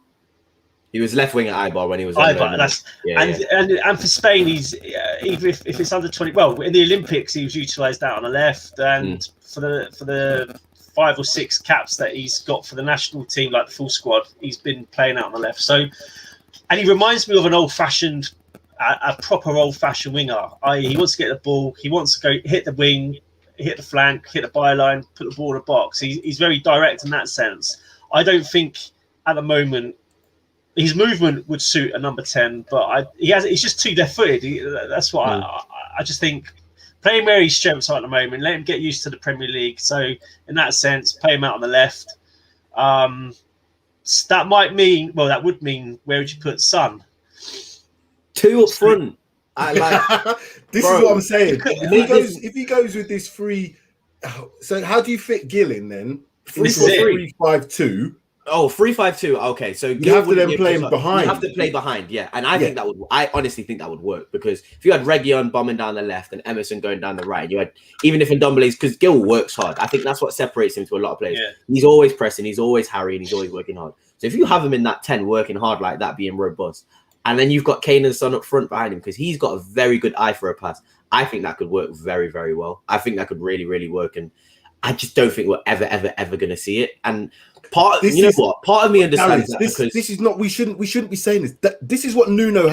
Speaker 2: He was left wing at Eibar when he was on loan. And for Spain, he's even if it's under 20. Well, in the Olympics, he was utilised out on the left, and for the 5 or 6 caps that he's got for the national team, like the full squad, he's been playing out on the left. So, and he reminds me of an old-fashioned. A proper old-fashioned winger. He wants to get the ball. He wants to go hit the wing, hit the flank, hit the byline, put the ball in the box. He's very direct in that sense. I don't think at the moment his movement would suit a number 10, but he's just too left-footed. That's what I just think. Play him where his strengths are at the moment. Let him get used to the Premier League. So in that sense, play him out on the left. That would mean where would you put Son? 2 up front.
Speaker 1: This is what I'm saying. If he goes with this 3, so how do you fit Gil in then? 3-4-3-5-2.
Speaker 2: Oh, 3-5-2. Okay, so
Speaker 1: you have to then play him behind.
Speaker 2: You have to play behind, yeah. And I honestly think that would work, because if you had Reguilon bombing down the left and Emerson going down the right, and you had even if Ndombele's, because Gil works hard. I think that's what separates him to a lot of players. Yeah. He's always pressing, he's always harrying, he's always working hard. So if you have him in that 10 working hard like that, being robust, and then you've got Kane and Son up front behind him, because he's got a very good eye for a pass. I think that could work very, very well. I think that could really, really work. And I just don't think we're ever going to see it. And part of me understands that, because
Speaker 1: this is not. We shouldn't be saying this. This is what Nuno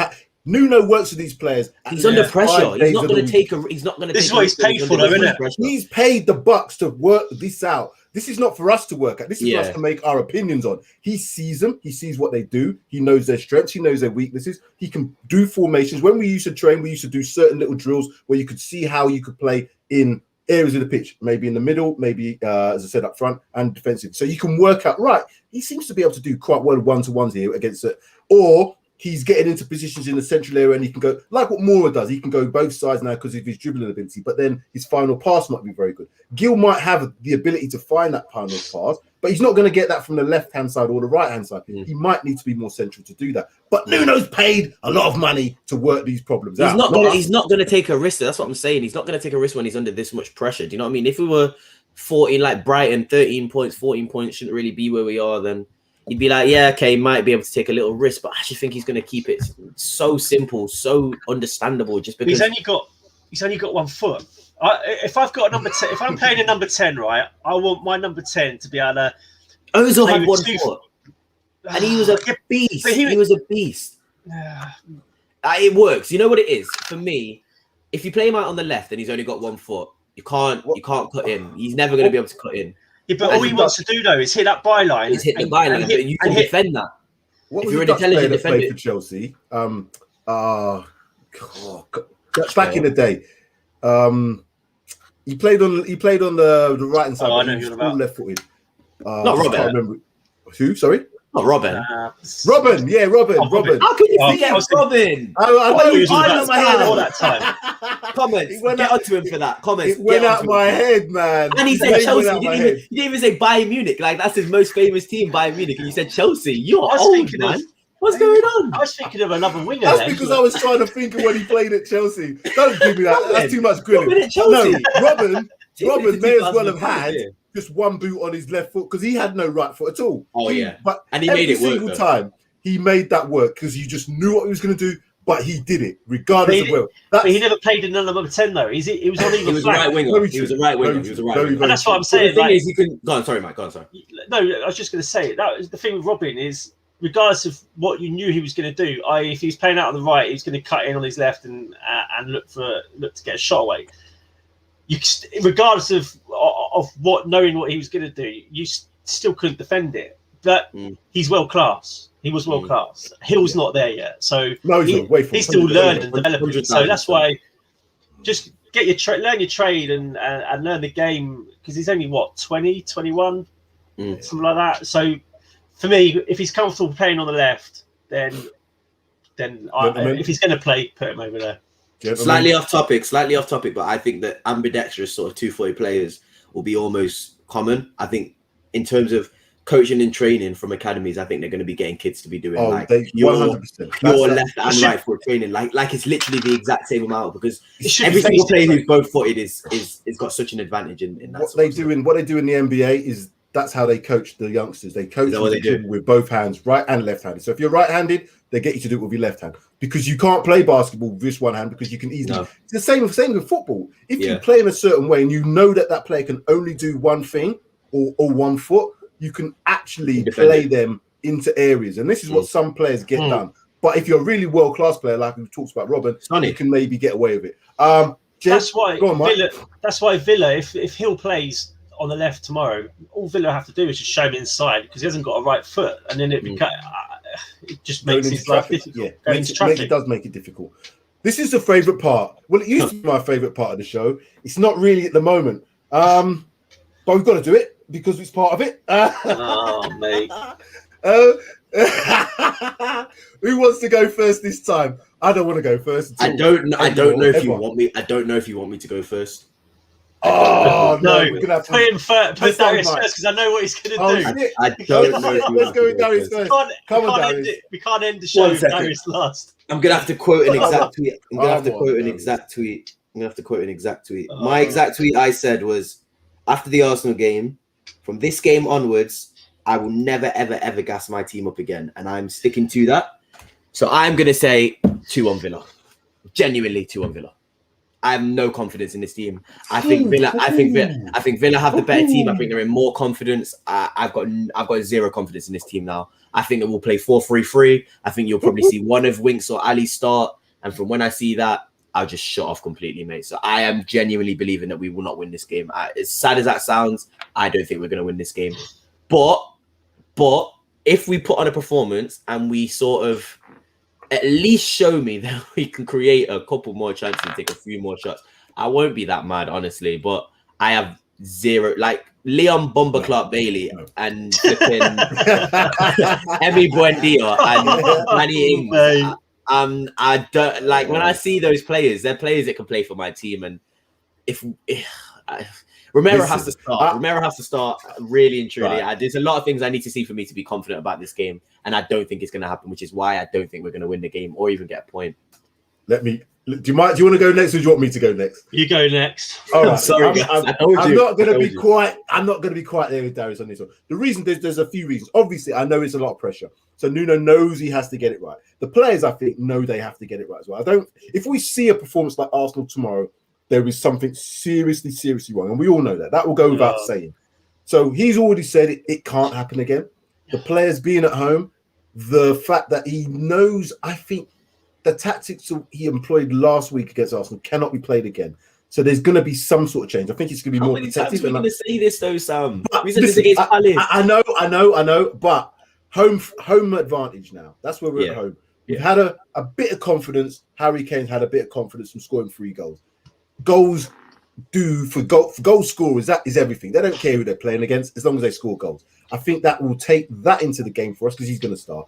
Speaker 1: works with these players.
Speaker 2: He's under pressure. He's not going to take a. He's not going to.
Speaker 3: This is what he's paid for, though, isn't it?
Speaker 1: He's paid the bucks to work this out. This is not for us to work at. This is for us to make our opinions on. He sees them. He sees what they do. He knows their strengths. He knows their weaknesses. He can do formations. When we used to train, we used to do certain little drills where you could see how you could play in areas of the pitch, maybe in the middle, maybe, as I said, up front and defensive. So you can work out, right, he seems to be able to do quite well one-to-ones here against it. Or he's getting into positions in the central area and he can go, like what Mora does, he can go both sides now because of his dribbling ability, but then his final pass might be very good. Gil might have the ability to find that final pass, but he's not going to get that from the left-hand side or the right-hand side. He might need to be more central to do that. But Nuno's paid a lot of money to work these problems out.
Speaker 2: He's not going to take a risk. That's what I'm saying. He's not going to take a risk when he's under this much pressure. Do you know what I mean? If we were 14, like Brighton, 13 points, 14 points, shouldn't really be where we are, then you'd be like, yeah, okay, he might be able to take a little risk, but I just think he's going to keep it so simple, so understandable, just because
Speaker 3: he's only got 1 foot. If I've got a number 10, if I'm playing a number 10, right, I want my number 10 to be able to.
Speaker 2: Ozil had 1 foot, and he was a beast. He was a beast. It works. You know what it is for me? If you play him out on the left and he's only got 1 foot, you can't cut in. He's never going to be able to cut in.
Speaker 3: Yeah, but all he wants to do though is hit that byline.
Speaker 2: Is hit the byline, but you can defend that.
Speaker 1: What if you're an intelligent defender for Chelsea? Back in the day, he played on the right hand side.
Speaker 3: I know who about.
Speaker 1: Left-footed.
Speaker 2: Not Robin.
Speaker 1: I can't remember. Who? Sorry.
Speaker 2: Not Robin.
Speaker 1: Robin. Yeah, Robin.
Speaker 2: How can you forget Robin?
Speaker 1: I know
Speaker 3: he was on my head all that time.
Speaker 2: Comments. Get onto him for that. Comments.
Speaker 1: It went out my head, man.
Speaker 2: And he said Chelsea. You didn't even say Bayern Munich. Like, that's his most famous team, Bayern Munich. And you said Chelsea. You're old, man. What's going on?
Speaker 3: I was thinking of another winger.
Speaker 1: That's because I was trying to think of when he played at Chelsea. Don't give me that. That's too much grilling. Robin may as well have had just 1 boot on his left foot because he had no right foot at all.
Speaker 2: And he made it work.
Speaker 1: Every single time he made that work because you just knew what he was going to do, but he did it regardless of will.
Speaker 3: But he never played in number 10 though. He was on either.
Speaker 2: He was a right winger. He was a right winger.
Speaker 3: And that's what I'm saying.
Speaker 2: The thing is, he can go on. Sorry, Mike. Go on. Sorry.
Speaker 3: No, I was just going to say that was the thing with Robin is regardless of what you knew he was going to do, if he was playing out on the right, he was going to cut in on his left and look to get a shot away. Regardless of knowing what he was going to do, you still couldn't defend it. But he's world class. He was world class. Hill's not there yet, so he's still learning and developing. So that's why just get learn your trade and learn the game, because he's only 20, 21, something like that. So for me, if he's comfortable playing on the left, then if he's going to play, put him over there.
Speaker 2: Slightly off topic, but I think that ambidextrous sort of 240 players will be almost common. I think in terms of coaching and training from academies, I think they're going to be getting kids to be doing your
Speaker 1: 100%.
Speaker 2: Your left and right foot training, like it's literally the exact same amount, because every single player who's both footed is got such an advantage in that.
Speaker 1: What they do in the NBA is that's how they coach the youngsters. They coach with both hands, right and left-handed. So if you're right-handed, they get you to do it with your left hand, because you can't play basketball with this one hand, because you can easily. No. It's the same with football. If you play in a certain way and you know that player can only do one thing or one foot, you can actually play them into areas. And this is what some players get done. But if you're a really world-class player, like we talked about Robin, you can maybe get away with it.
Speaker 3: That's why Villa, if Hill plays on the left tomorrow, all Villa have to do is just show him inside, because he hasn't got a right foot, and then it just makes his life difficult.
Speaker 1: It does make it difficult. This is the favourite part. Well, it used to be my favourite part of the show. It's not really at the moment. But we've got to do it because it's part of it.
Speaker 2: Oh, mate.
Speaker 1: Who wants to go first this time? I don't want to go first.
Speaker 2: I don't know if you want me. I don't know if you want me to go first.
Speaker 1: Oh no!
Speaker 3: We're gonna have to put Darius first, because I know what he's going to do.
Speaker 2: I don't know.
Speaker 1: Let's go with Darius first.
Speaker 3: We can't end the show with Darius last.
Speaker 2: I'm gonna have to quote an exact tweet. My exact tweet I said was, after the Arsenal game, from this game onwards, I will never ever gas my team up again, and I'm sticking to that. So I'm gonna say 2-1 Villa. Genuinely 2-1 Villa. I have no confidence in this team. I think Villa have the better team. I think they're in more confidence. I've got zero confidence in this team now. I think that we'll play 4-3-3. I think you'll probably see one of Winks or Ali start. And from when I see that, I'll just shut off completely, mate. So I am genuinely believing that we will not win this game. As sad as that sounds, I don't think we're going to win this game. But if we put on a performance and we sort of at least show me that we can create a couple more chances and take a few more shots, I won't be that mad, honestly. But I have zero, like Leon Bomber Clark Bailey and flipping Emi Buendia and Manny Ings. I don't like when I see those players. They're players that can play for my team, and if Romero has to start. Romero has to start really and truly. Right. There's a lot of things I need to see for me to be confident about this game, and I don't think it's going to happen, which is why I don't think we're going to win the game or even get a point.
Speaker 1: Do you want to go next, or do you want me to go next?
Speaker 3: You go next.
Speaker 1: All right. Sorry, I'm not going to be quite. I'm not going to be quite there with Darius on this one. The reason there's a few reasons. Obviously, I know it's a lot of pressure. So Nuno knows he has to get it right. The players, I think, know they have to get it right as well. If we see a performance like Arsenal tomorrow, there is something seriously wrong, and we all know that. That will go without saying. So he's already said it can't happen again. The players being at home, the fact that he knows, I think the tactics he employed last week against Arsenal cannot be played again. So there's going to be some sort of change. I think it's going to be more protective.
Speaker 2: We're going to say this though, Sam.
Speaker 1: I know, but home advantage now. That's where we're at home. We've had a bit of confidence. Harry Kane's had a bit of confidence from scoring 3 goals. Goals for goal scorers, that is everything. They don't care who they're playing against as long as they score goals. I think that will take that into the game for us, because he's going to start.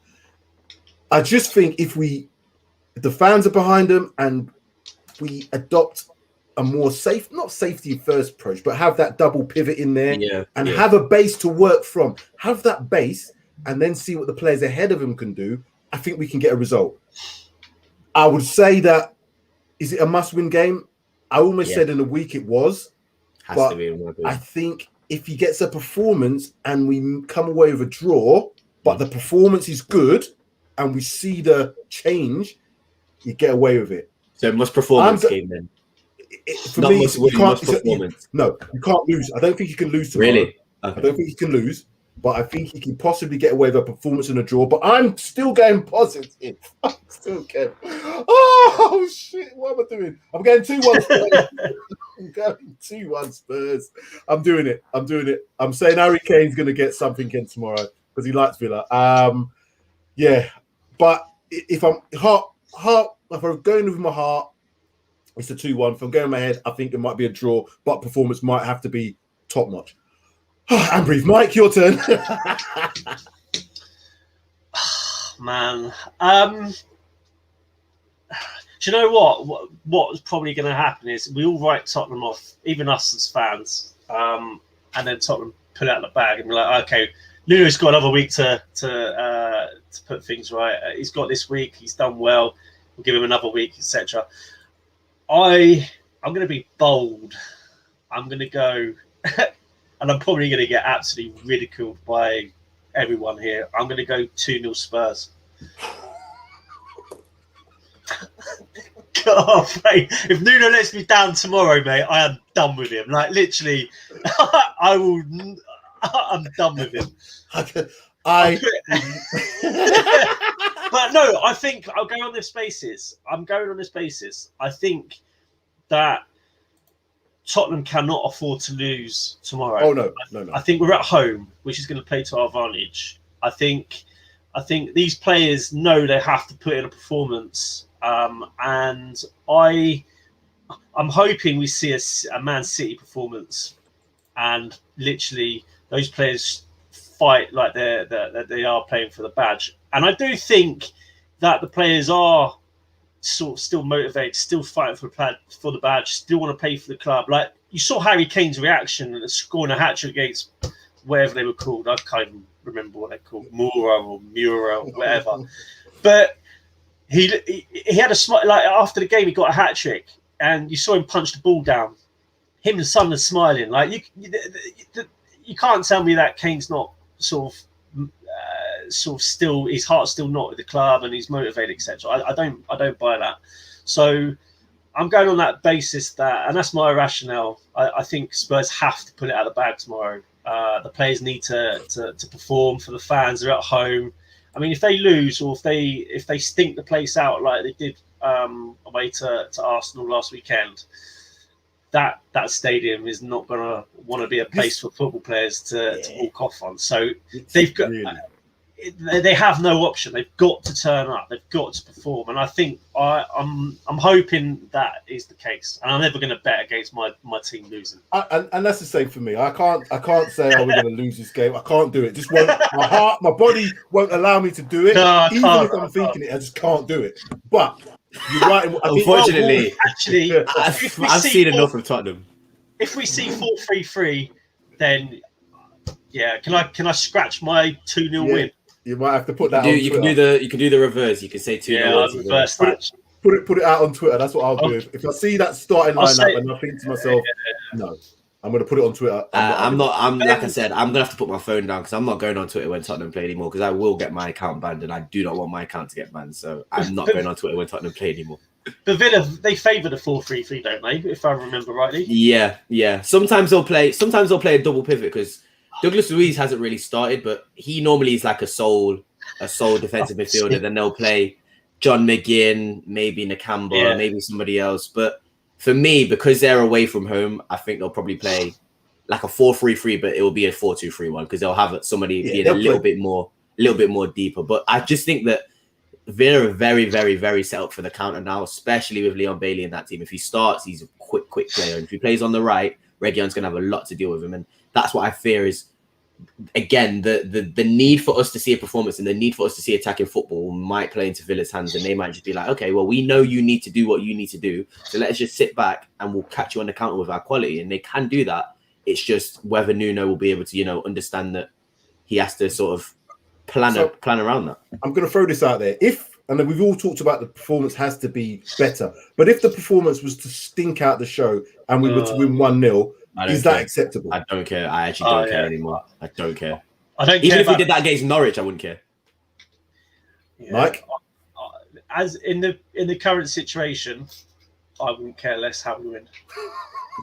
Speaker 1: I just think if the fans are behind them and we adopt a more not safety first approach, but have that double pivot in there have a base to work from, have that base and then see what the players ahead of him can do, I think we can get a result. I would say that, is it a must-win game? I almost said in a week it was. But I think if he gets a performance and we come away with a draw, but the performance is good and we see the change, you get away with it.
Speaker 2: So it must performance game then.
Speaker 1: For me, you can't lose. I don't think you can lose tomorrow.
Speaker 2: Really?
Speaker 1: Okay. I don't think you can lose. but I think he can possibly get away with a performance and a draw. But I'm still going positive. I'm still going. Oh shit! What am I doing? I'm going 2-1 Spurs. I'm going 2-1 Spurs. I'm doing it. I'm saying Harry Kane's going to get something in tomorrow because he likes Villa. Yeah, but if I'm if I'm going with my heart, it's a 2-1. If I'm going with my head, I think it might be a draw, but performance might have to be top notch. And breathe, Mike. Your turn.
Speaker 3: Man, do you know what's probably going to happen is we all write Tottenham off, even us as fans, and then Tottenham pull it out of the bag and be like, okay, Nuno's got another week to put things right. He's got this week. He's done well. We'll give him another week, etc. I'm going to be bold. I'm going to go, and I'm probably going to get absolutely ridiculed by everyone here. I'm going to go 2-0 Spurs. God, mate. If Nuno lets me down tomorrow, mate, I am done with him. Like, literally, I'm done with him. But no, I think I'll go on this basis. I'm going on this basis. I think that Tottenham cannot afford to lose tomorrow.
Speaker 1: Oh no.
Speaker 3: I think we're at home, which is going to play to our advantage. I think these players know they have to put in a performance, and I'm hoping we see a Man City performance, and literally those players fight like they are playing for the badge. And I do think that the players are sort of still motivated, still fighting for the badge, still want to play for the club. Like, you saw Harry Kane's reaction at scoring a hat-trick against whatever they were called. I can't even remember what they're called, Mura or whatever. But he had a smile. Like, after the game, he got a hat-trick, and you saw him punch the ball down. Him and Son are smiling. Like, you can't tell me that Kane's not sort of still, his heart's still not with the club and he's motivated, etc. I don't buy that. So I'm going on that basis and that's my rationale. I think Spurs have to put it out of the bag tomorrow. The players need to perform for the fans. They're at home. I mean, if they lose or if they stink the place out like they did away to Arsenal last weekend, that stadium is not going to want to be a place for football players to walk off on. So they've got. They have no option. They've got to turn up. They've got to perform, and I think I'm hoping that is the case. And I'm never going to bet against my team losing.
Speaker 1: And that's the same for me. I can't say, oh, we're going to lose this game. I can't do it. Just won't. My body won't allow me to do it.
Speaker 3: No,
Speaker 1: even if I'm thinking it, I just can't do it. But you're right.
Speaker 2: Unfortunately,
Speaker 3: actually,
Speaker 2: I've seen enough of Tottenham.
Speaker 3: If we see 4-3-3, then yeah, can I scratch my 2-0 win?
Speaker 1: You might have to put that.
Speaker 2: You can do the reverse. You can say 2-0.
Speaker 3: Yeah, reverse that.
Speaker 1: Put it out on Twitter. That's what I'll do. If I see that starting lineup and I think to myself, no, I'm going to put it on Twitter.
Speaker 2: I'm like I said, I'm going to have to put my phone down because I'm not going on Twitter when Tottenham play anymore because I will get my account banned and I do not want my account to get banned. So I'm not going on Twitter when Tottenham play anymore.
Speaker 3: But Villa, they favour the 4-3-3, don't they? If I remember rightly.
Speaker 2: Yeah. Sometimes they'll play a double pivot because Douglas Luiz hasn't really started, but he normally is like a sole defensive midfielder. Then they'll play John McGinn, maybe Nakamba, maybe somebody else. But for me, because they're away from home, I think they'll probably play like a 4-3-3, but it will be a 4-2-3-1 because they'll have somebody being a little bit more deeper. But I just think that Villa are very, very, very set up for the counter now, especially with Leon Bailey in that team. If he starts, he's a quick player. And if he plays on the right, Reguilon's going to have a lot to deal with him. And that's what I fear is, again, the need for us to see a performance and the need for us to see attacking football might play into Villa's hands. And they might just be like, okay, well, we know you need to do what you need to do. So let's just sit back and we'll catch you on the counter with our quality. And they can do that. It's just whether Nuno will be able to, understand that he has to sort of plan around that. I'm
Speaker 1: going to throw this out there. And we've all talked about the performance has to be better, but if the performance was to stink out the show and we were to win 1-0, is that acceptable?
Speaker 2: I don't care. I actually don't care anymore. I don't care.
Speaker 3: Even
Speaker 2: if we did that against Norwich, I wouldn't care.
Speaker 3: Yeah.
Speaker 1: Mike?
Speaker 3: As in the current situation, I wouldn't care less how we win.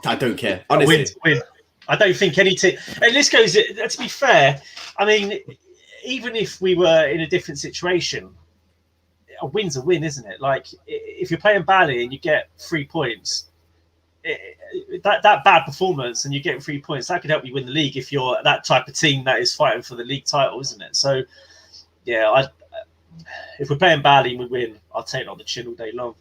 Speaker 2: I don't care. Honestly.
Speaker 3: Win. I don't think any team. And this goes. To be fair, I mean, even if we were in a different situation, a win's a win, isn't it? Like if you're playing badly and you get 3 points, that bad performance and you get 3 points, that could help you win the league if you're that type of team that is fighting for the league title, isn't it? So, yeah, if we're playing badly and we win, I'll take it on the chin all day long.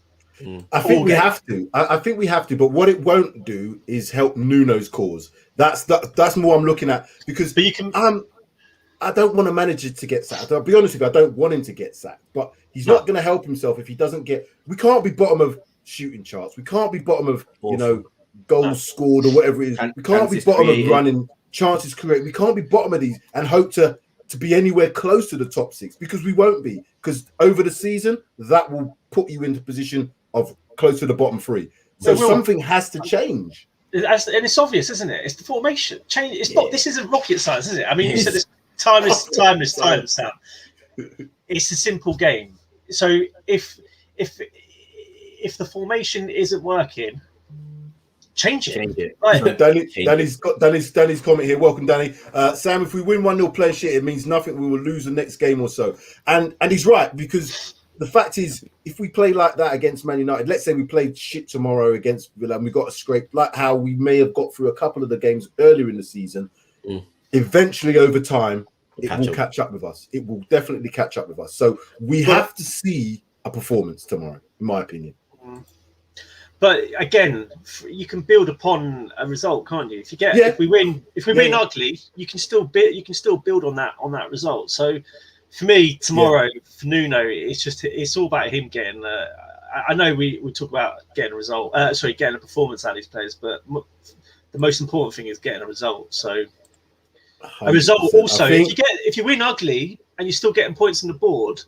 Speaker 1: I think we have to. I think we have to. But what it won't do is help Nuno's cause. That's more I'm looking at, because
Speaker 3: but you can.
Speaker 1: I don't want a manager to get sacked. I'll be honest with you, I don't want him to get sacked. But he's not going to help himself if he doesn't get. We can't be bottom of shooting charts. We can't be bottom of goals scored or whatever it is. We can't be bottom of running chances created. We can't be bottom of these and hope to be anywhere close to the top 6, because we won't be. Because over the season, that will put you into position of close to the bottom 3. So something has to change.
Speaker 3: And it's obvious, isn't it? It's the formation change. It's not. This isn't rocket science, is it? I mean, you said this timeless time. It's a simple game. So if the formation isn't working, change it. Right.
Speaker 1: So Danny's comment here. Welcome, Danny. Sam, if we win 1-0 playing shit, it means nothing. We will lose the next game or so. And he's right, because the fact is, if we play like that against Man United, let's say we played shit tomorrow against Villa and we got a scrape, like how we may have got through a couple of the games earlier in the season, eventually over time, it will catch up with us. It will definitely catch up with us. So we have to see a performance tomorrow, in my opinion.
Speaker 3: But again, you can build upon a result, can't you? If we win ugly, you can still build on that result. So for me tomorrow, for Nuno, it's all about him getting. I know we talk about getting a result, getting a performance out of these players, but the most important thing is getting a result. So a result also, if you win ugly and you're still getting points on the board,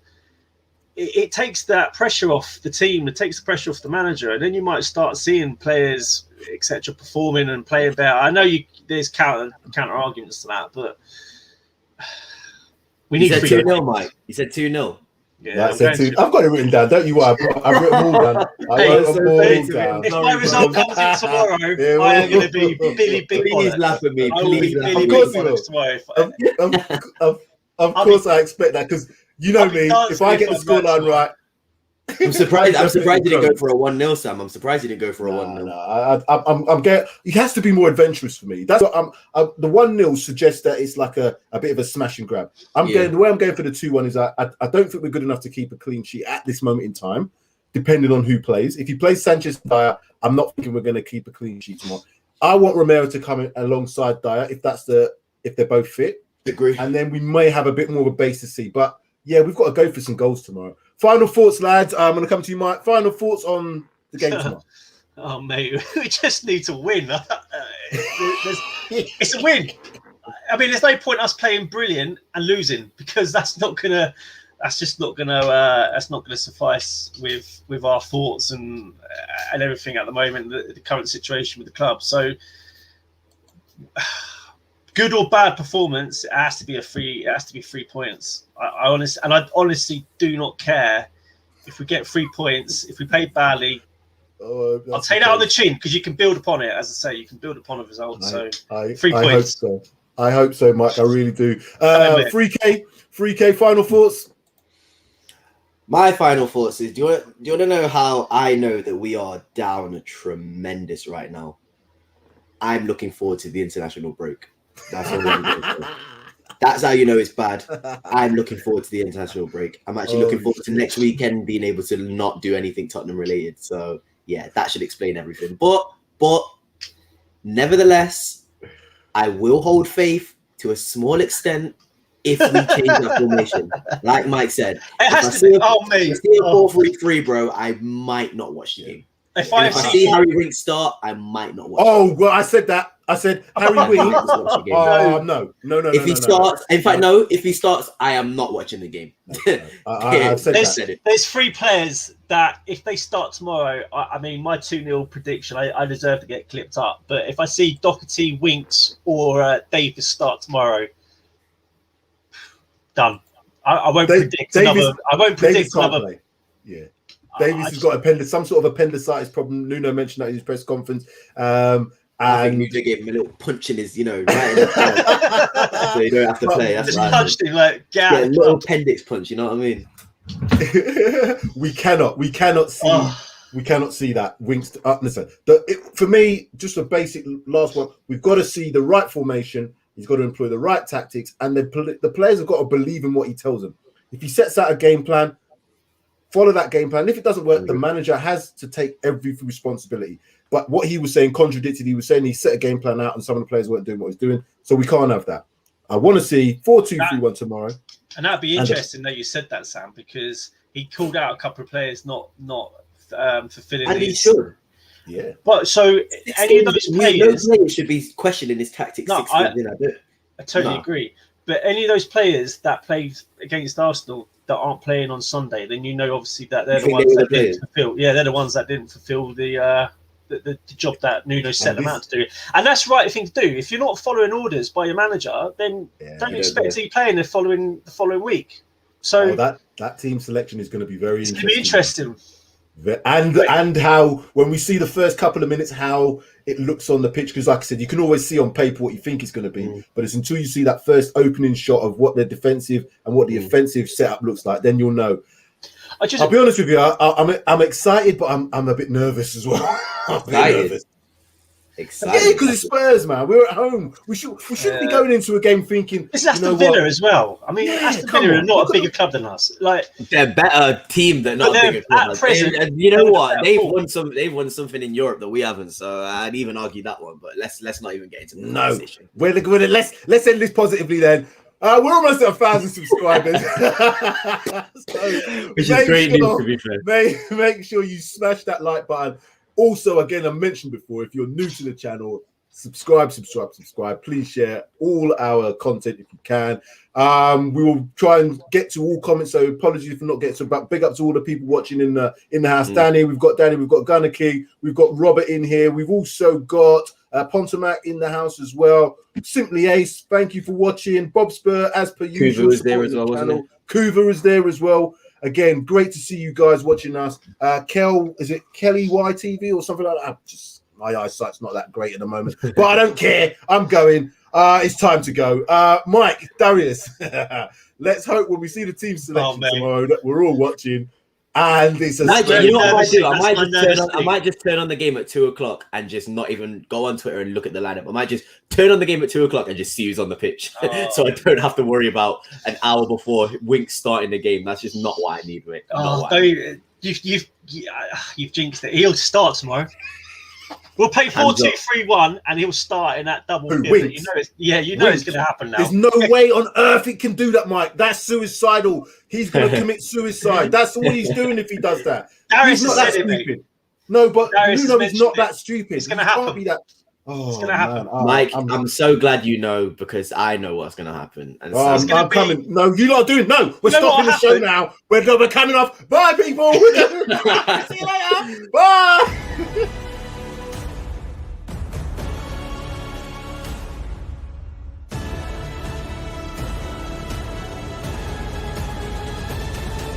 Speaker 3: it takes that pressure off the team. It takes the pressure off the manager, and then you might start seeing players, etc., performing and playing better. I know there's counter arguments to that, but we need to
Speaker 2: 2-0, Mike. You said 2-0.
Speaker 3: Yeah,
Speaker 1: I've got it written down. Don't you worry. I've written them all down.
Speaker 3: If my result comes in tomorrow, I am going to be Billy Big.
Speaker 2: Please laugh at me. Please laugh at me.
Speaker 1: Of course you will. Of course, I expect that, because you know me. If I get the scoreline right,
Speaker 2: I'm surprised you didn't go for a 1-0, Sam. I'm surprised you didn't go for a 1-0.
Speaker 1: No, I'm getting. It has to be more adventurous for me. That's what the 1-0 suggests that it's like a bit of a smash and grab. The way I'm going for the 2-1 is I don't think we're good enough to keep a clean sheet at this moment in time, depending on who plays. If you play Sanchez Dyer, I'm not thinking we're going to keep a clean sheet tomorrow. I want Romero to come in alongside Dyer if they're both fit.
Speaker 2: Agree.
Speaker 1: And then we may have a bit more of a base to see. But yeah, we've got to go for some goals tomorrow. Final thoughts, lads. I'm going to come to you, Mike. Final thoughts on the game tomorrow.
Speaker 3: Oh, mate, we just need to win. It's a win. I mean, there's no point us playing brilliant and losing, because that's just not gonna suffice with our thoughts and everything at the moment, the current situation with the club. So, good or bad performance, it has to be 3 points. I honestly do not care if we get 3 points. If we play badly, I'll take that on the chin, because you can build upon it. As I say, you can build upon a result. So 3 points.
Speaker 1: I hope so, Mike. I really do. 3K. Final thoughts.
Speaker 2: My final thoughts is: do you want to know how I know that we are down tremendous right now? I'm looking forward to the international break. That's all I'm going to say. That's how you know it's bad. I'm looking forward to the international break. I'm actually looking forward to next weekend being able to not do anything Tottenham related. So yeah, that should explain everything. But nevertheless, I will hold faith to a small extent if we change our formation. Like Mike said,
Speaker 3: it has to be. Oh, mate.
Speaker 2: If I see a 4-3-3, bro, I might not watch the game. If I see Harry Winks start, I might not watch.
Speaker 1: Well, I said that. I said Harry Winks. No.
Speaker 2: If he starts, in fact, no. If he starts, I am not watching the game.
Speaker 1: I've said that.
Speaker 3: There's 3 players that, if they start tomorrow, I mean, my 2-0 prediction, I deserve to get clipped up. But if I see Doherty, Winks, or Davis start tomorrow, done. I won't predict another. I won't predict another.
Speaker 1: Yeah. Davis has got some sort of appendicitis problem. Nuno mentioned that in his press conference.
Speaker 2: I think
Speaker 1: And
Speaker 2: Nuno gave him a little punch in his, right in the side, so you don't have to play. That's
Speaker 3: Just
Speaker 2: right.
Speaker 3: punched him like, get out
Speaker 2: Yeah, a
Speaker 3: of the
Speaker 2: little
Speaker 3: club.
Speaker 2: appendix punch. You know what I mean?
Speaker 1: we cannot see.
Speaker 3: Oh.
Speaker 1: We cannot see that. Winks. Listen, for me, just a basic last one. We've got to see the right formation. He's got to employ the right tactics, and the players have got to believe in what he tells them. If he sets out a game plan, follow that game plan. If it doesn't work, the manager has to take every responsibility. But what he was saying contradicted. He was saying he set a game plan out, and some of the players weren't doing what he's doing. So we can't have that. I want to see 4-2-3-1 tomorrow.
Speaker 3: And that'd be interesting that you said that, Sam, because he called out a couple of players not fulfilling.
Speaker 2: And he should.
Speaker 1: Yeah.
Speaker 3: But so any of those players
Speaker 2: should be questioning his tactics.
Speaker 3: No, I totally agree. But any of those players that played against Arsenal that aren't playing on Sunday, then obviously that they're the ones that didn't fulfill. Yeah, they're the ones that didn't fulfill the job that Nuno set them out to do. And that's the right thing to do. If you're not following orders by your manager, then don't expect to be playing the following week. So
Speaker 1: that team selection is going to be very
Speaker 3: it's
Speaker 1: interesting.
Speaker 3: Going to be interesting.
Speaker 1: And how when we see the first couple of minutes how it looks on the pitch, because like I said, you can always see on paper what you think it's going to be, but it's until you see that first opening shot of what their defensive and what the offensive setup looks like, then you'll know. I'll be honest with you, I'm excited, but I'm a bit nervous as well. Excited. Yeah, because it's Spurs, man. We're at home. We shouldn't be going into a game thinking
Speaker 3: it's Aston Villa as well. I mean, Aston Villa are not a bigger club than us. Like
Speaker 2: they're a better team than not a bigger club. And you know what? They've won something in Europe that we haven't. So I'd even argue that one. But let's not even get into the conversation.
Speaker 1: Let's end this positively then. We're almost at 1,000 subscribers.
Speaker 2: Which is great news, to be fair.
Speaker 1: Make sure you smash that like button. Also, again, I mentioned before, if you're new to the channel, subscribe. Please share all our content if you can. We will try and get to all comments, so apologies for not getting to, but big up to all the people watching in the house. Danny, we've got Gunner King, we've got Robert in here. We've also got Pontomac in the house as well. Simply Ace, thank you for watching. Bob Spur, as per usual.
Speaker 2: Kuva was there as well, wasn't it?
Speaker 1: Kuva is there as well. Again, great to see you guys watching us. Is it Kelly YTV or something like that? My eyesight's not that great at the moment, but I don't care. I'm going. It's time to go. Mike, Darius, let's hope when we see the team selection tomorrow that we're all watching. And it's
Speaker 2: you know what I might do? I might just turn on the game at 2:00 and just not even go on Twitter and look at the lineup. I might just turn on the game at 2:00 and just see who's on the pitch, so I don't have to worry about an hour before Winks starting the game. That's just not what I need, mate.
Speaker 3: You've jinxed it. He'll start tomorrow. We'll play 4-2-3-1, and he'll start in that double. You know it's going to happen now.
Speaker 1: There's no way on earth it can do that, Mike. That's suicidal. He's going to commit suicide. That's all he's doing if he does that.
Speaker 3: Darius
Speaker 1: he's not that stupid. No, but Nuno is not that stupid.
Speaker 3: It's going to happen.
Speaker 1: Be that.
Speaker 3: It's going to happen.
Speaker 2: Mike, I'm so glad you know, because I know what's going to happen. And
Speaker 1: I'm coming. No, you're not doing. No, we're stopping the show now. We're coming off. Bye, people. See you later. Bye.